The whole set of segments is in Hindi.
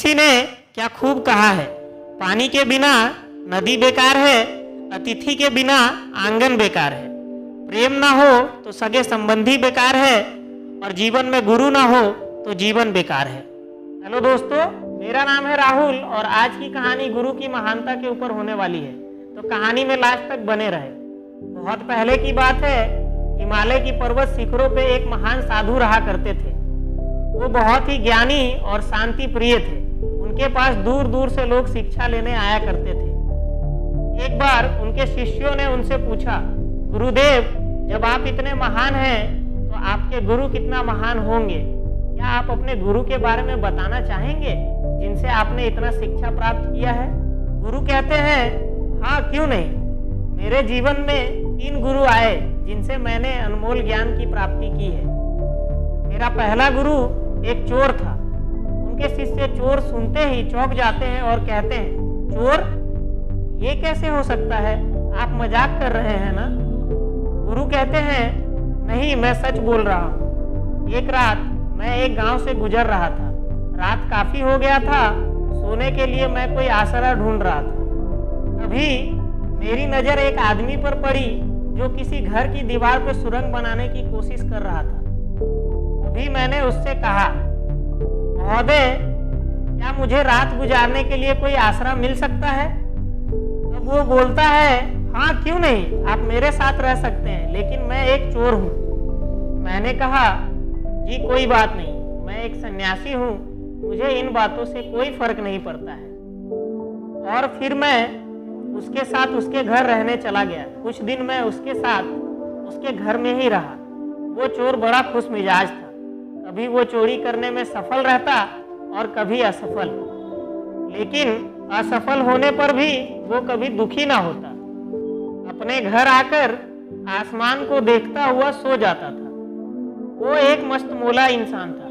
किसी ने क्या खूब कहा है, पानी के बिना नदी बेकार है, अतिथि के बिना आंगन बेकार है, प्रेम ना हो तो सगे संबंधी बेकार है, और जीवन में गुरु ना हो तो जीवन बेकार है। हेलो दोस्तों, मेरा नाम है राहुल और आज की कहानी गुरु की महानता के ऊपर होने वाली है, तो कहानी में लास्ट तक बने रहे। बहुत पहले की बात है, हिमालय की पर्वत शिखरों पे एक महान साधु रहा करते थे। वो बहुत ही ज्ञानी और शांति प्रिय थे। उनके पास दूर दूर से लोग शिक्षा लेने आया करते थे। एक बार उनके शिष्यों ने उनसे पूछा, गुरुदेव, जब आप इतने महान हैं तो आपके गुरु कितना महान होंगे? क्या आप अपने गुरु के बारे में बताना चाहेंगे जिनसे आपने इतना शिक्षा प्राप्त किया है? गुरु कहते हैं, हाँ क्यों नहीं। मेरे जीवन में 3 गुरु आए जिनसे मैंने अनमोल ज्ञान की प्राप्ति की है। मेरा पहला गुरु एक चोर था। उनके शिष्य चोर सुनते ही चौंक जाते हैं और कहते हैं, चोर? ये कैसे हो सकता है? आप मजाक कर रहे हैं ना? गुरु कहते हैं, नहीं, मैं सच बोल रहा हूँ। एक रात मैं एक गांव से गुजर रहा था। रात काफी हो गया था, सोने के लिए मैं कोई आसरा ढूंढ रहा था। तभी मेरी नजर एक आदमी पर पड़ी जो किसी घर की दीवार पर सुरंग बनाने की कोशिश कर रहा था। तभी मैंने उससे कहा, महोदय, क्या मुझे रात गुजारने के लिए कोई आसरा मिल सकता है? तब वो बोलता है, हाँ क्यों नहीं, आप मेरे साथ रह सकते हैं, लेकिन मैं एक चोर हूँ। मैंने कहा, जी कोई बात नहीं, मैं एक सन्यासी हूँ, मुझे इन बातों से कोई फर्क नहीं पड़ता है। और फिर मैं उसके साथ उसके घर रहने चला गया। कुछ दिन मैं उसके साथ उसके घर में ही रहा। वो चोर बड़ा खुश मिजाज था। कभी वो चोरी करने में सफल रहता और कभी असफल, लेकिन असफल होने पर भी वो कभी दुखी ना होता। अपने घर आकर आसमान को देखता हुआ सो जाता था। वो एक मस्तमौला इंसान था।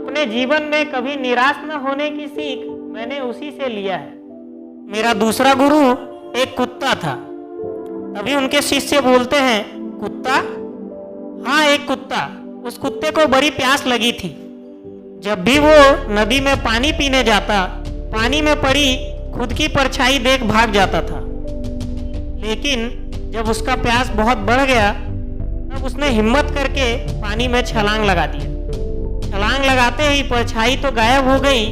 अपने जीवन में कभी निराश न होने की सीख मैंने उसी से लिया है। मेरा दूसरा गुरु एक कुत्ता था। तभी उनके शिष्य बोलते हैं, कुत्ता? हाँ, एक कुत्ता। उस कुत्ते को बड़ी प्यास लगी थी। जब भी वो नदी में पानी पीने जाता, पानी में पड़ी खुद की परछाई देख भाग जाता था। लेकिन जब उसका प्यास बहुत बढ़ गया, तब उसने हिम्मत करके पानी में छलांग लगा दिया। छलांग लगाते ही परछाई तो गायब हो गई,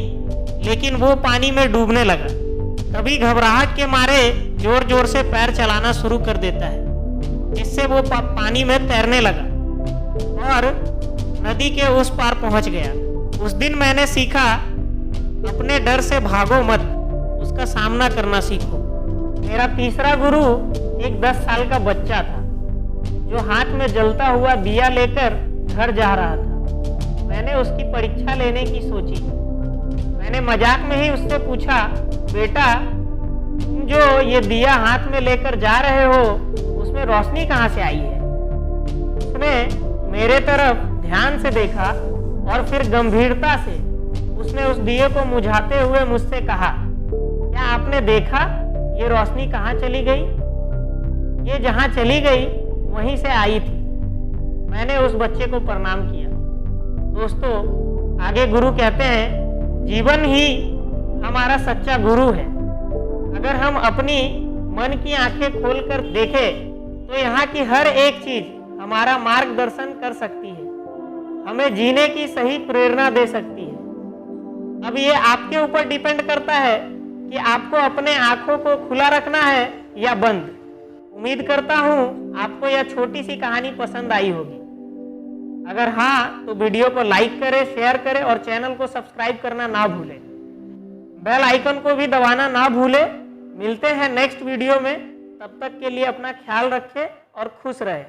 लेकिन वो पानी में डूबने लगा। तभी घबराहट के मारे जोर जोर से पैर चलाना शुरू कर देता है, जिससे वो पानी में तैरने लगा और नदी के उस पार पहुंच गया। उस दिन मैंने सीखा, अपने डर से भागो मत, उसका सामना करना सीखो। मेरा तीसरा गुरु एक 10 साल का बच्चा था, जो हाथ में जलता हुआ दिया लेकर घर जा रहा था। मैंने उसकी परीक्षा लेने की सोची। मैंने मजाक में ही उससे पूछा, बेटा, तुम जो ये दिया हाथ में लेकर जा रहे हो, उसमें रोशनी कहाँ से आई है? उसने मेरे तरफ ध्यान से देखा और फिर गंभीरता से उसने उस दिए को मुझाते हुए मुझसे कहा, क्या आपने देखा ये रोशनी कहाँ चली गई? ये जहाँ चली गई वहीं से आई थी। मैंने उस बच्चे को प्रणाम किया। दोस्तों, आगे गुरु कहते हैं, जीवन ही हमारा सच्चा गुरु है। अगर हम अपनी मन की आंखें खोलकर देखें तो यहाँ की हर एक चीज हमारा मार्गदर्शन कर सकती है, हमें जीने की सही प्रेरणा दे सकती है। अब ये आपके ऊपर डिपेंड करता है कि आपको अपने आंखों को खुला रखना है या बंद। उम्मीद करता हूँ आपको यह छोटी सी कहानी पसंद आई होगी। अगर हाँ, तो वीडियो को लाइक करें, शेयर करें और चैनल को सब्सक्राइब करना ना भूलें। बेल आइकन को भी दबाना ना भूलें। मिलते हैं नेक्स्ट वीडियो में। तब तक के लिए अपना ख्याल रखें और खुश रहें।